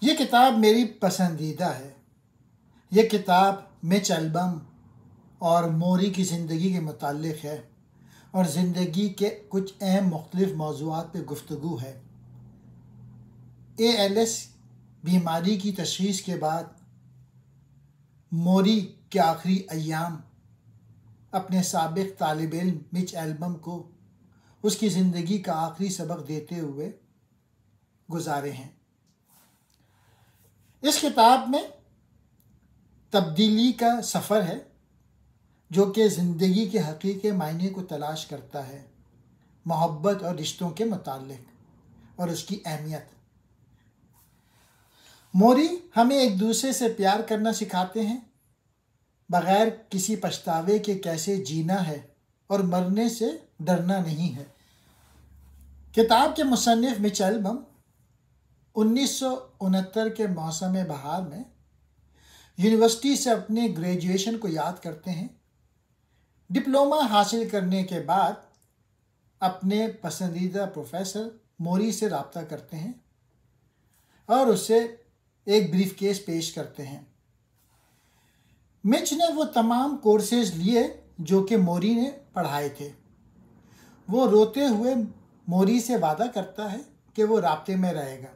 ये किताब मेरी पसंदीदा है। ये किताब मिच एल्बम और मोरी की ज़िंदगी के मुताल्लिक़ है और ज़िंदगी के कुछ अहम मुख्तलिफ़ मौज़ूआत पे गुफ्तगू है। ALS बीमारी की तशख़ीस के बाद मोरी के आखिरी अय्याम अपने साबिक़ तालिब इल्म मिच एल्बम को उसकी ज़िंदगी का आखिरी सबक देते हुए गुजारे हैं। इस किताब में तब्दीली का सफ़र है जो कि ज़िंदगी के हकीकी मायने को तलाश करता है, मोहब्बत और रिश्तों के मुताल्लिक़ और उसकी अहमियत। मोरी हमें एक दूसरे से प्यार करना सिखाते हैं, बग़ैर किसी पछतावे के कैसे जीना है और मरने से डरना नहीं है। किताब के मुसन्निफ़ मिच एल्बम 1969 के मौसम बहार में यूनिवर्सिटी से अपने ग्रेजुएशन को याद करते हैं। डिप्लोमा हासिल करने के बाद अपने पसंदीदा प्रोफेसर मोरी से रब्ता करते हैं और उससे एक ब्रीफकेस पेश करते हैं। मिच ने वो तमाम कोर्सेज लिए जो कि मोरी ने पढ़ाए थे। वो रोते हुए मोरी से वादा करता है कि वो राब्ते में रहेगा,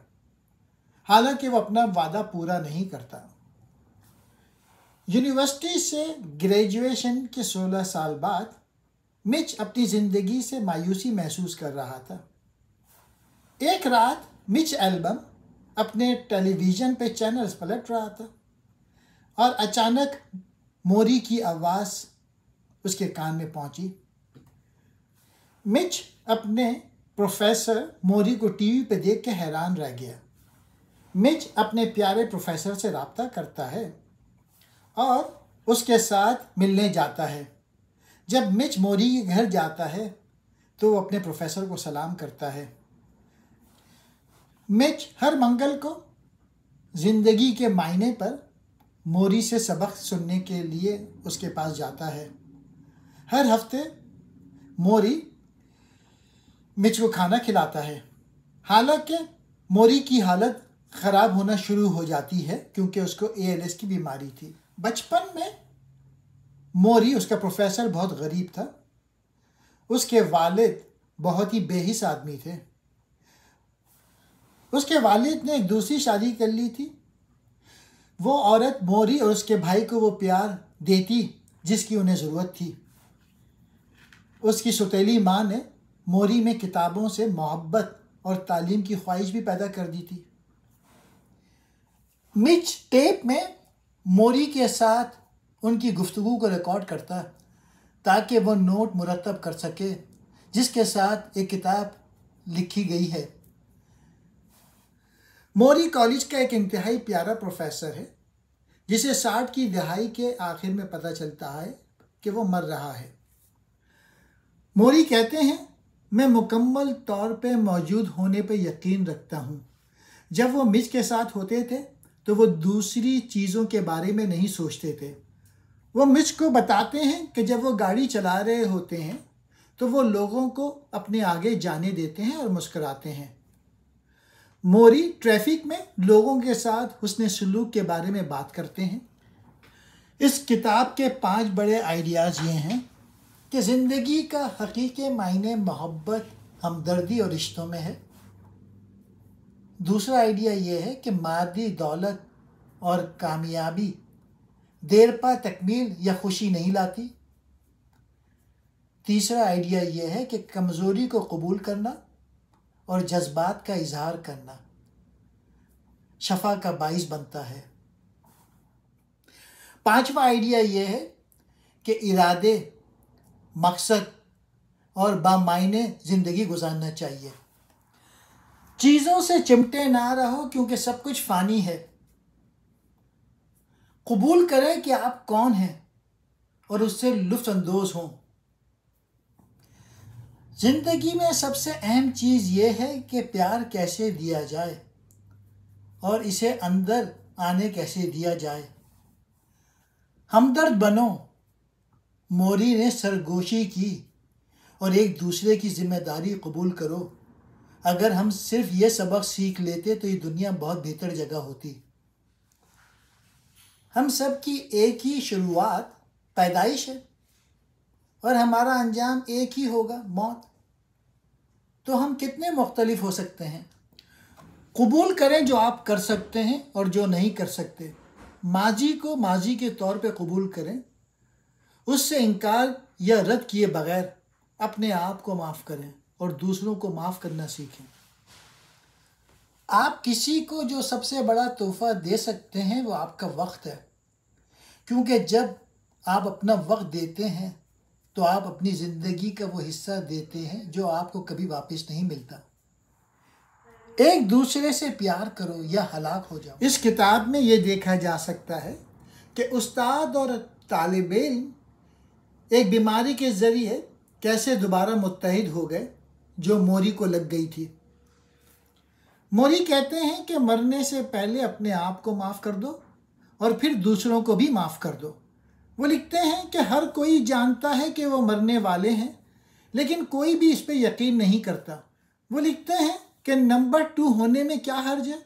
हालांकि वो अपना वादा पूरा नहीं करता। यूनिवर्सिटी से ग्रेजुएशन के 16 साल बाद मिच अपनी ज़िंदगी से मायूसी महसूस कर रहा था। एक रात मिच एल्बम अपने टेलीविज़न पे चैनल्स पलट रहा था और अचानक मोरी की आवाज़ उसके कान में पहुंची। मिच अपने प्रोफेसर मोरी को टीवी पे देख के हैरान रह गया। मिच अपने प्यारे प्रोफेसर से रब्ता करता है और उसके साथ मिलने जाता है। जब मिच मोरी के घर जाता है तो वो अपने प्रोफेसर को सलाम करता है। मिच हर मंगल को ज़िंदगी के मायने पर मोरी से सबक सुनने के लिए उसके पास जाता है। हर हफ्ते मोरी मिच को खाना खिलाता है। हालांकि मोरी की हालत ख़राब होना शुरू हो जाती है क्योंकि उसको ALS की बीमारी थी। बचपन में मोरी, उसका प्रोफेसर, बहुत गरीब था। उसके वालिद बहुत ही बेहिस आदमी थे। उसके वालिद ने एक दूसरी शादी कर ली थी। वो औरत मोरी और उसके भाई को वो प्यार देती जिसकी उन्हें ज़रूरत थी। उसकी सौतेली माँ ने मोरी में किताबों से मोहब्बत और तालीम की ख्वाहिश भी पैदा कर दी थी। मिच टेप में मोरी के साथ उनकी गुफ्तगू को रिकॉर्ड करता ताकि वो नोट मुरतब कर सके जिसके साथ एक किताब लिखी गई है। मोरी कॉलेज का एक इंतहाई प्यारा प्रोफेसर है जिसे 60 की दहाई के आखिर में पता चलता है कि वो मर रहा है। मोरी कहते हैं, मैं मुकम्मल तौर पे मौजूद होने पे यकीन रखता हूँ। जब वो मिच के साथ होते थे तो वो दूसरी चीज़ों के बारे में नहीं सोचते थे। वो मिच को बताते हैं कि जब वो गाड़ी चला रहे होते हैं तो वो लोगों को अपने आगे जाने देते हैं और मुस्कुराते हैं। मोरी ट्रैफिक में लोगों के साथ हुस्न सलूक के बारे में बात करते हैं। इस किताब के 5 बड़े आइडियाज़ ये हैं कि ज़िंदगी का हकीकी मायने मोहब्बत, हमदर्दी और रिश्तों में है। दूसरा आइडिया ये है कि मादी दौलत और कामयाबी देर पा तकमील या खुशी नहीं लाती। तीसरा आइडिया ये है कि कमज़ोरी को कबूल करना और जज्बात का इजहार करना शफा का बाइस बनता है। 5वां आइडिया ये है कि इरादे, मकसद और बामायने ज़िंदगी गुजारना चाहिए। चीज़ों से चिमटे ना रहो क्योंकि सब कुछ फ़ानी है। कबूल करें कि आप कौन हैं और उससे लुत्फ़ अंदोज़ हों। ज़िंदगी में सबसे अहम चीज़ ये है कि प्यार कैसे दिया जाए और इसे अंदर आने कैसे दिया जाए। हमदर्द बनो, मोरी ने सरगोशी की, और एक दूसरे की जिम्मेदारी कबूल करो। अगर हम सिर्फ ये सबक सीख लेते तो ये दुनिया बहुत बेहतर जगह होती। हम सब की एक ही शुरुआत पैदाइश है और हमारा अंजाम एक ही होगा, मौत। तो हम कितने मुख्तलिफ हो सकते हैं। कबूल करें जो आप कर सकते हैं और जो नहीं कर सकते। माजी को माजी के तौर पे कबूल करें, उससे इनकार या रद्द किए बगैर अपने आप को माफ़ करें और दूसरों को माफ़ करना सीखें। आप किसी को जो सबसे बड़ा तोहफ़ा दे सकते हैं वो आपका वक्त है, क्योंकि जब आप अपना वक्त देते हैं तो आप अपनी ज़िंदगी का वो हिस्सा देते हैं जो आपको कभी वापस नहीं मिलता। एक दूसरे से प्यार करो या हलाक हो जाओ। इस किताब में ये देखा जा सकता है कि उस्ताद और तालिब इल्म एक बीमारी के ज़रिए कैसे दोबारा मुत्तहिद हो गए जो मोरी को लग गई थी। मोरी कहते हैं कि मरने से पहले अपने आप को माफ़ कर दो और फिर दूसरों को भी माफ़ कर दो। वो लिखते हैं कि हर कोई जानता है कि वो मरने वाले हैं, लेकिन कोई भी इस पे यकीन नहीं करता। वो लिखते हैं कि नंबर 2 होने में क्या हर्ज है।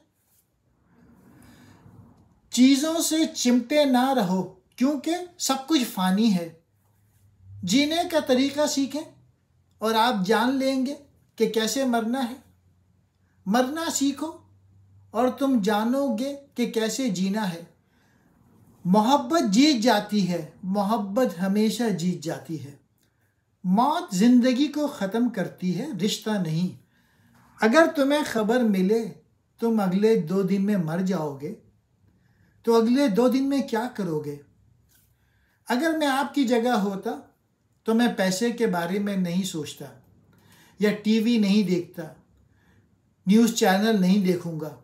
चीज़ों से चिमटे ना रहो क्योंकि सब कुछ फ़ानी है। जीने का तरीका सीखें और आप जान लेंगे कि कैसे मरना है। मरना सीखो और तुम जानोगे कि कैसे जीना है। मोहब्बत जीत जाती है, मोहब्बत हमेशा जीत जाती है। मौत ज़िंदगी को ख़त्म करती है, रिश्ता नहीं। अगर तुम्हें खबर मिले तुम अगले 2 दिन में मर जाओगे तो अगले 2 दिन में क्या करोगे। अगर मैं आपकी जगह होता तो मैं पैसे के बारे में नहीं सोचता या टीवी नहीं देखता, न्यूज़ चैनल नहीं देखूंगा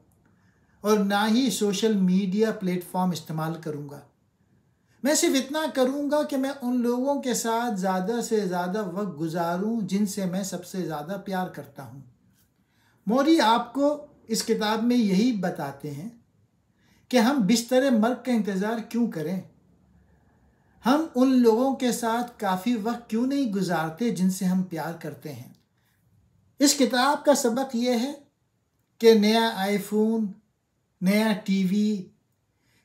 और ना ही सोशल मीडिया प्लेटफॉर्म इस्तेमाल करूंगा। मैं सिर्फ इतना करूंगा कि मैं उन लोगों के साथ ज़्यादा से ज़्यादा वक्त गुजारूं जिनसे मैं सबसे ज़्यादा प्यार करता हूं। मोरी आपको इस किताब में यही बताते हैं कि हम बिस्तर मर्ग का इंतज़ार क्यों करें। हम उन लोगों के साथ काफ़ी वक्त क्यों नहीं गुजारते जिनसे हम प्यार करते हैं। इस किताब का सबक यह है कि नया आईफोन, नया टीवी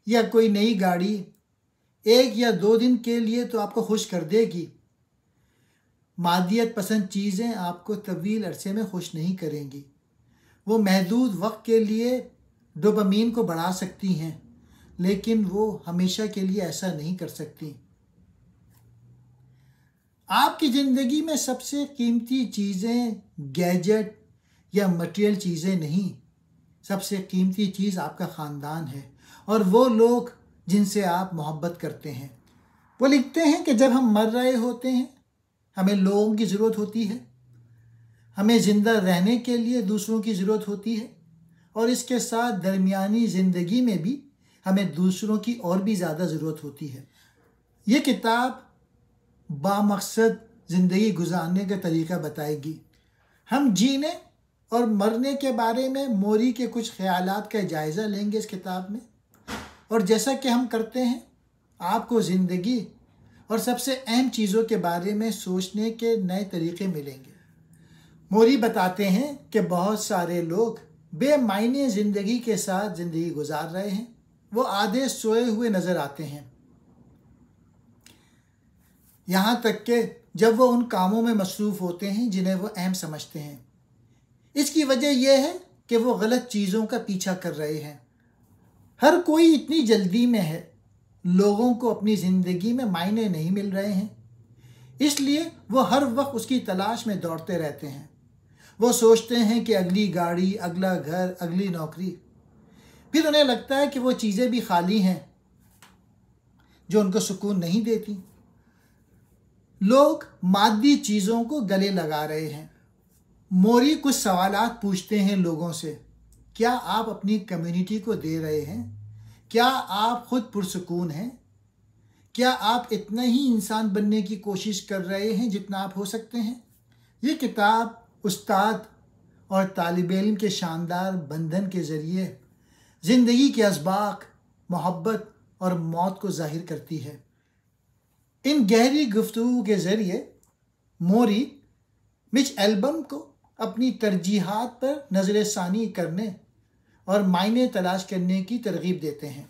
या कोई नई गाड़ी 1 या 2 दिन के लिए तो आपको खुश कर देगी। मादियत पसंद चीज़ें आपको तवील अरसे में खुश नहीं करेंगी। वो महदूद वक्त के लिए डोपामीन को बढ़ा सकती हैं, लेकिन वो हमेशा के लिए ऐसा नहीं कर सकती। आपकी ज़िंदगी में सबसे कीमती चीज़ें गैजेट या मटेरियल चीज़ें नहीं, सबसे कीमती चीज़ आपका ख़ानदान है और वो लोग जिनसे आप मोहब्बत करते हैं। वो लिखते हैं कि जब हम मर रहे होते हैं हमें लोगों की ज़रूरत होती है, हमें ज़िंदा रहने के लिए दूसरों की ज़रूरत होती है और इसके साथ दरमियानी ज़िंदगी में भी हमें दूसरों की और भी ज़्यादा ज़रूरत होती है। ये किताब बामकसद ज़िंदगी गुजारने का तरीका बताएगी। हम जीने और मरने के बारे में मोरी के कुछ ख्यालात का जायज़ा लेंगे इस किताब में, और जैसा कि हम करते हैं आपको ज़िंदगी और सबसे अहम चीज़ों के बारे में सोचने के नए तरीके मिलेंगे। मोरी बताते हैं कि बहुत सारे लोग बेमायने ज़िंदगी के साथ ज़िंदगी गुजार रहे हैं। वो आधे सोए हुए नज़र आते हैं, यहाँ तक कि जब वो उन कामों में मसरूफ़ होते हैं जिन्हें वो अहम समझते हैं। इसकी वजह यह है कि वो गलत चीज़ों का पीछा कर रहे हैं। हर कोई इतनी जल्दी में है, लोगों को अपनी ज़िंदगी में मायने नहीं मिल रहे हैं, इसलिए वो हर वक्त उसकी तलाश में दौड़ते रहते हैं। वो सोचते हैं कि अगली गाड़ी, अगला घर, अगली नौकरी। फिर उन्हें लगता है कि वो चीज़ें भी खाली हैं जो उनको सुकून नहीं देती। लोग मादी चीज़ों को गले लगा रहे हैं। मोरी कुछ सवालात पूछते हैं लोगों से। क्या आप अपनी कम्युनिटी को दे रहे हैं? क्या आप खुद पुरसुकून हैं? क्या आप इतना ही इंसान बनने की कोशिश कर रहे हैं जितना आप हो सकते हैं? ये किताब उस्ताद और तालिब इल्म के शानदार बंधन के ज़रिए ज़िंदगी के असबाक, मोहब्बत और मौत को ज़ाहिर करती है। इन गहरी गुफ्तगू के ज़रिए मोरी मिच एल्बम को अपनी तरजीहात पर नज़र षानी करने और मायने तलाश करने की तरगीब देते हैं।